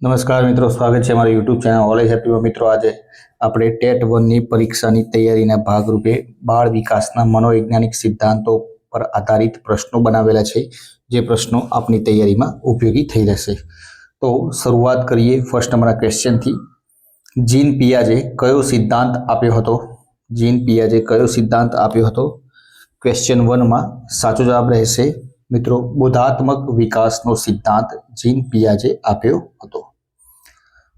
નમસ્કાર મિત્રો, સ્વાગત છે અમારી યુટ્યુબ ચેનલ ઓલેજ હેપીમાં। મિત્રો, આજે આપણે ટેટ 1ની પરીક્ષાની તૈયારીના ભાગરૂપે બાળ વિકાસના મનોવૈજ્ઞાનિક સિદ્ધાંતો પર આધારિત પ્રશ્નો બનાવેલા છે, જે પ્રશ્નો આપની તૈયારીમાં ઉપયોગી થઈ રહેશે। તો શરૂઆત કરીએ ફર્સ્ટ નંબરના ક્વેશ્ચનથી। જીન પિયાજે કયો સિદ્ધાંત આપ્યો હતો? જીન પિયાજે કયો સિદ્ધાંત આપ્યો હતો? ક્વેશ્ચન 1માં સાચો જવાબ રહેશે મિત્રો બોધાત્મક વિકાસનો સિદ્ધાંત જીન પિયાજે આપ્યો હતો।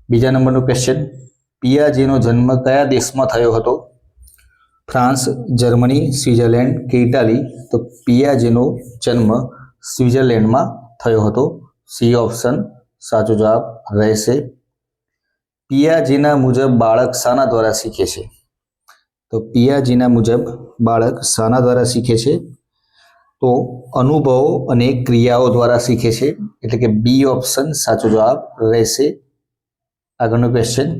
બીજા નંબરનો ક્વેશ્ચન, પિયાજેનો જન્મ કયા દેશમાં થયો હતો? ફ્રાન્સ, જર્મની, સ્વિટ્ઝરલેન્ડ કે ઇટાલી? તો પિયાજેનો જન્મ સ્વિટ્ઝરલેન્ડમાં થયો હતો। સી ઓપ્શન સાચો જવાબ રહેશે। પિયાજેના મુજબ બાળક શાના દ્વારા શીખે છે? તો પિયાજેના મુજબ બાળક શાના દ્વારા શીખે છે? તો અનુભવો અને ક્રિયાઓ દ્વારા શીખે છે, એટલે કે બી ઓપ્શન સાચો જવાબ રહેશે। આગળનો ક્વેશ્ચન,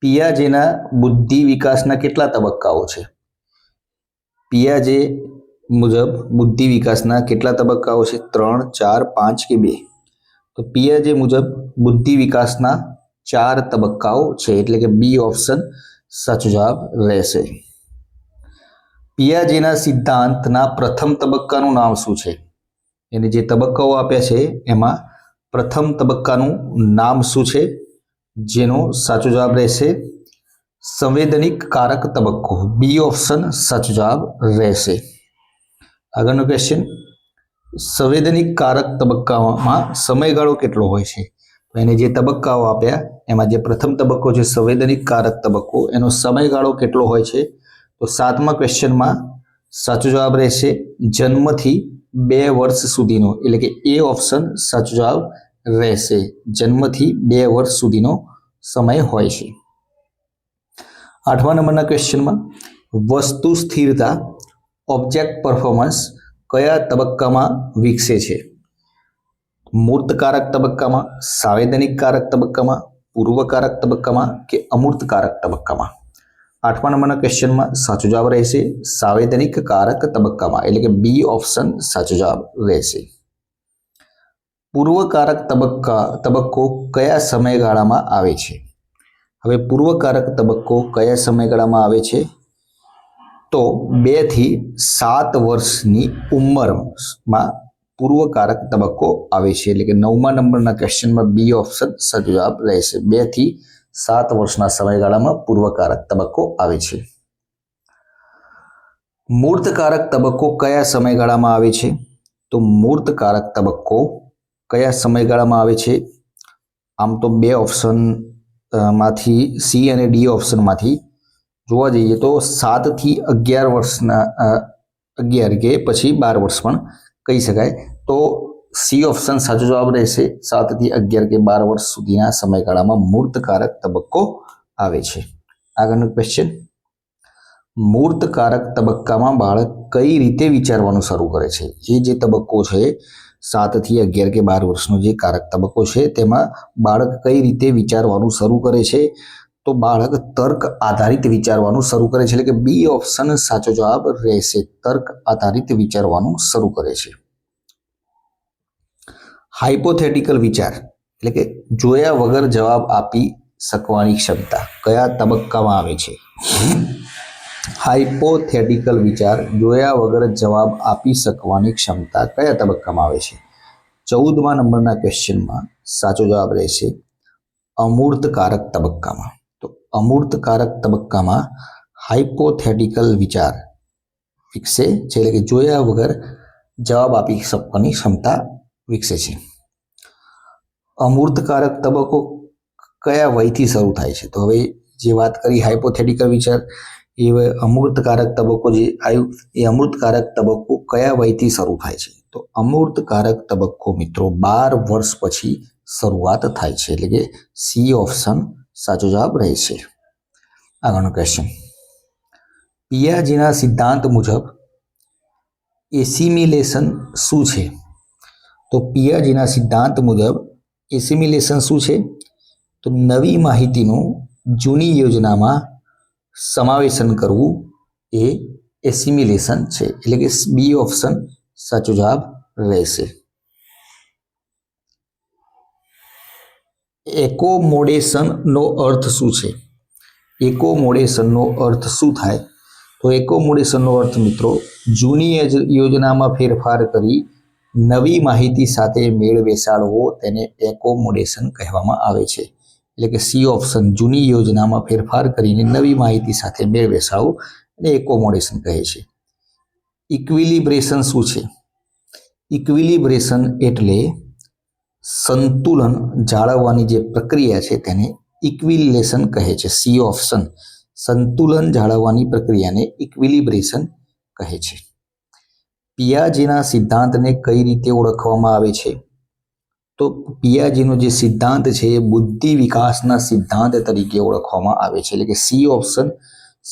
પિયાજેના બુદ્ધિ વિકાસના કેટલા તબક્કાઓ છે? પિયાજે મુજબ બુદ્ધિ વિકાસના કેટલા તબક્કાઓ છે? 3, 4, 5 કે 2? તો પિયાજે મુજબ બુદ્ધિ વિકાસના 4 તબક્કાઓ છે, એટલે કે બી ઓપ્શન સાચો જવાબ રહેશે। પિયાજેના સિદ્ધાંતના પ્રથમ તબક્કાનું નામ શું છે? એને જે તબક્કાઓ આપ્યા છે એમાં પ્રથમ તબક્કાનું નામ શું છે? જેનો સાચો જવાબ રહેશે સંવેદનિક કારક તબક્કો, બી ઓપ્શન સાચો જવાબ રહેશે। આગળનો ક્વેશ્ચન, સંવેદનિક કારક તબક્કામાં સમયગાળો કેટલો હોય છે? તો એને જે તબક્કાઓ આપ્યા એમાં જે પ્રથમ તબક્કો છે સંવેદનિક કારક તબક્કો, એનો સમયગાળો કેટલો હોય છે? તો 7મા ક્વેશ્ચનમાં સાચો જવાબ રહેશે જન્મથી 2 વર્ષ સુધીનો, એટલે કે એ ઓપ્શન સાચો જવાબ રહેશે। જન્મથી 2 વર્ષ સુધીનો સમય હોય છે। 8મા નંબરના ક્વેશ્ચનમાં વસ્તુ સ્થિરતા ઓબ્જેક્ટ પરફોર્મન્સ કયા તબક્કામાં વિકસે છે? મૂર્ત કારક તબક્કામાં, સાંવેદનિક કારક તબક્કામાં, પૂર્વ કારક તબક્કામાં કે અમૂર્ત કારક તબક્કામાં? 8મા નંબરના ક્વેશ્ચનમાં સાચો જવાબ રહેશે સાંવેદનિક કારક તબક્કામાં, એટલે કે બી ઓપ્શન સાચો જવાબ રહેશે। પૂર્વકારક તબક્કો કયા સમયગાળામાં આવે છે? હવે પૂર્વકારક તબક્કો કયા સમયગાળામાં આવે છે? તો 2 થી 7 વર્ષની ઉંમરમાં પૂર્વકારક તબક્કો આવે છે, એટલે કે 9મા નંબરના ક્વેશ્ચનમાં બી ઓપ્શન સાચો જવાબ રહેશે। 2 થી 7 વર્ષના સમયગાળામાં પૂર્વકારક તબક્કો આવે છે। મૂર્તકારક તબક્કો કયા સમયગાળામાં આવે છે? તો મૂર્તકારક તબક્કો કયા સમયગાળામાં આવે છે? આમ તો 2 ઓપ્શન માંથી સી અને ડી ઓપ્શનમાંથી જોવા જઈએ તો 7 થી 11 વર્ષના 11 કે પછી 12 વર્ષ પણ કહી શકાય। તો સી ઓપ્શન સાચો જવાબ રહેશે 7 થી 11 કે 12 વર્ષ સુધીના સમયગાળામાં મૂર્તકારક તબક્કો આવે છે। આગળનો ક્વેશ્ચન, મૂર્તકારક તબક્કામાં બાળક કઈ રીતે વિચારવાનું શરૂ કરે છે? એ જે તબક્કો છે 7 થી 11 કે 12 વર્ષનો જે કારક તબક્કો છે તેમાં બાળક કઈ રીતે વિચારવાનું શરૂ કરે છે? તો બાળક તર્ક આધારિત વિચારવાનું શરૂ કરે છે, એટલે કે બી ઓપ્શન સાચો જવાબ રહેશે, તર્ક આધારિત વિચારવાનું શરૂ કરે છે। હાઇપોથેટિકલ વિચાર એટલે કે જોયા વગર જવાબ આપી શકવાની ક્ષમતા કયા તબક્કામાં આવે છે? હાઇપોથેટિકલ વિચાર જોયા વગર જવાબ આપી શકવાની ક્ષમતા કયા તબક્કામાં આવે છે? 14મા નંબરના ક્વેશ્ચનમાં સાચો જવાબ રહેશે અમૂર્તકારક તબક્કામાં। તો અમૂર્તકારક તબક્કામાં હાઇપોથેટિકલ વિચાર વિકસે છે, એટલે કે જોયા વગર જવાબ આપી શકવાની ક્ષમતા વિકસે છે। અમૂર્તકારક તબક્કો કયા વયથી શરૂ થાય છે? તો હવે જે વાત કરી હાઇપોથેટિકલ વિચાર, એ અમૂર્તકારક તબક્કો જે આવ્યું એ અમૂર્તકારક તબક્કો કયા વયથી શરૂ થાય છે? તો અમૂર્તકારક તબક્કો મિત્રો 12 વર્ષ પછી શરૂઆત થાય છે, એટલે કે સી ઓપ્શન સાચો જવાબ રહેશે। આગળનો ક્વેશ્ચન, પિયાજેના સિદ્ધાંત મુજબ એસિમિલેશન શું છે? તો પિયાજેના સિદ્ધાંત મુજબ એસિમિલેશન શું છે? તો નવી માહિતીનું જૂની યોજનામાં સમાવેશન કરવું એ એસિમિલેશન છે, એટલે કે બી ઓપ્શન સાચો જવાબ રહેશે। એકોમોડેશનનો અર્થ શું છે? એકોમોડેશનનો અર્થ શું થાય? તો એકોમોડેશનનો અર્થ મિત્રો જૂની યોજનામાં ફેરફાર કરી નવી માહિતી સાથે મેળ બેસાડવો તેને એકોમોડેશન કહેવામાં આવે છે. એટલે કે સી ઓપ્શન, જૂની યોજનામાં ફેરફાર કરીને નવી માહિતી સાથે મેળ બેસાડવો અને એકોમોડેશન કહે છે. ઇક્વિલિબ્રેશન શું છે? ઇક્વિલિબ્રેશન એટલે સંતુલન જાળવવાની જે પ્રક્રિયા છે તેને ઇક્વિલિબ્રેશન કહે છે. સી ઓપ્શન, સંતુલન જાળવવાની પ્રક્રિયાને ઇક્વિલિબ્રેશન કહે છે. પિયાજેના સિદ્ધાંતને કઈ રીતે ઓળખવામાં આવે છે? તો પિયાજેનો જે સિદ્ધાંત છે એ બુદ્ધિ વિકાસના સિદ્ધાંત તરીકે ઓળખવામાં આવે છે. એટલે કે સી ઓપ્શન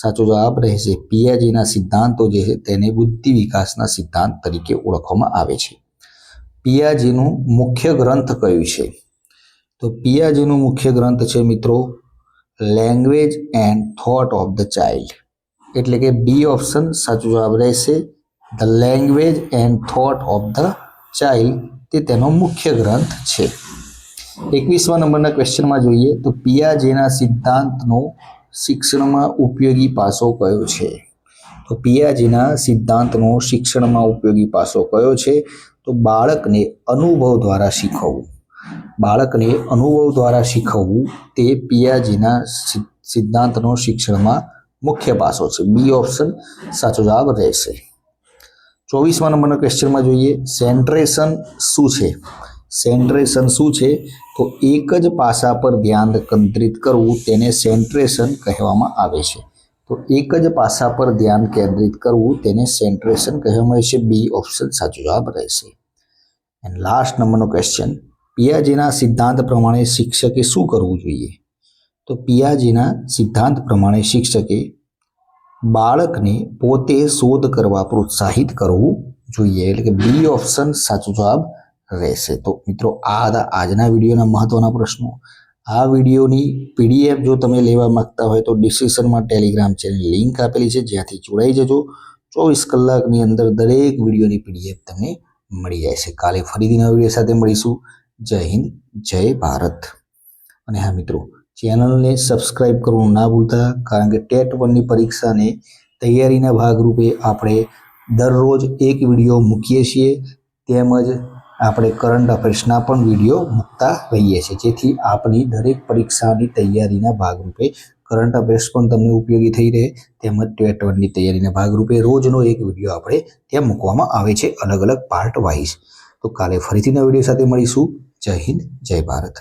સાચો જવાબ રહેશે. પિયાજેના સિદ્ધાંતો જે છે તેને બુદ્ધિ વિકાસના સિદ્ધાંત તરીકે ઓળખવામાં આવે છે. પિયાજેનું મુખ્ય ગ્રંથ કયું છે? તો પિયાજેનું મુખ્ય ગ્રંથ છે મિત્રો language and thought of the child. એટલે કે બી ઓપ્શન સાચો જવાબ રહેશે. The language and thought of the child તે તેનો મુખ્ય ગ્રંથ છે. 21મા નંબરના ક્વેશ્ચનમાં જોઈએ તો પિયાજેના સિદ્ધાંતનો શિક્ષણમાં ઉપયોગી પાસો કયો છે? તો પિયાજેના સિદ્ધાંતનો શિક્ષણમાં ઉપયોગી પાસો કયો છે? તો બાળકને અનુભવ દ્વારા શીખવવું. બાળકને અનુભવ દ્વારા શીખવવું તે પિયાજેના સિદ્ધાંતનો શિક્ષણમાં મુખ્ય પાસો છે. બી ઓપ્શન સાચો જવાબ રહેશે. 24મા નંબરના ક્વેશ્ચનમાં જોઈએ સેન્ટ્રેશન શું છે? સેન્ટ્રેશન શું છે? તો એક જ પાસા પર ધ્યાન કેન્દ્રિત કરવું તેને સેન્ટ્રેશન કહેવામાં આવે છે. તો એક જ પાસા પર ધ્યાન કેન્દ્રિત કરવું તેને સેન્ટ્રેશન કહેવામાં આવે છે. બી ઓપ્શન સાચો જવાબ રહેશે. એન્ડ લાસ્ટ નંબરનો ક્વેશ્ચન પિયાજેના સિદ્ધાંત પ્રમાણે શિક્ષકે શું કરવું જોઈએ? તો પિયાજેના સિદ્ધાંત પ્રમાણે શિક્ષકે બાળકને પોતે શોધ કરવા પ્રોત્સાહિત કરવું જોઈએ. એટલે કે બી ઓપ્શન સાચો જવાબ રહેશે. તો મિત્રો આ હતા આજના વિડીયોના મહત્વના પ્રશ્નો. આ વિડીયોની પીડીએફ જો તમે લેવા માંગતા હોય તો ડિસ્ક્રિપ્શનમાં ટેલિગ્રામ ચેનલ લિંક આપેલી છે, જ્યાંથી જોડાઈ જજો. 24 કલાકની અંદર દરેક વિડીયોની પીડીએફ તમને મળી જાય છે. કાલે ફરીથી નવા વિડીયો સાથે મળીશું. જય હિન્દ, જય ભારત. અને હા મિત્રો, ચેનલને સબસ્ક્રાઇબ કરવાનું ના ભૂલતા, કારણ કે ટેટ 1ની પરીક્ષાને તૈયારીના ભાગરૂપે આપણે દરરોજ એક વિડીયો મૂકીએ છીએ, તેમજ આપણે કરંટ અફેર્સના પણ વિડીયો મૂકતા રહીએ છીએ, જેથી આપણી દરેક પરીક્ષાની તૈયારીના ભાગરૂપે કરંટ અફેર્સ પણ તમને ઉપયોગી થઈ રહે, તેમજ ટેટ 1ની તૈયારીના ભાગરૂપે રોજનો એક વિડીયો આપણે ત્યાં મૂકવામાં આવે છે, અલગ અલગ પાર્ટ વાઇઝ. તો કાલે ફરીથી નવા વિડીયો સાથે મળીશું. જય હિન્દ, જય ભારત.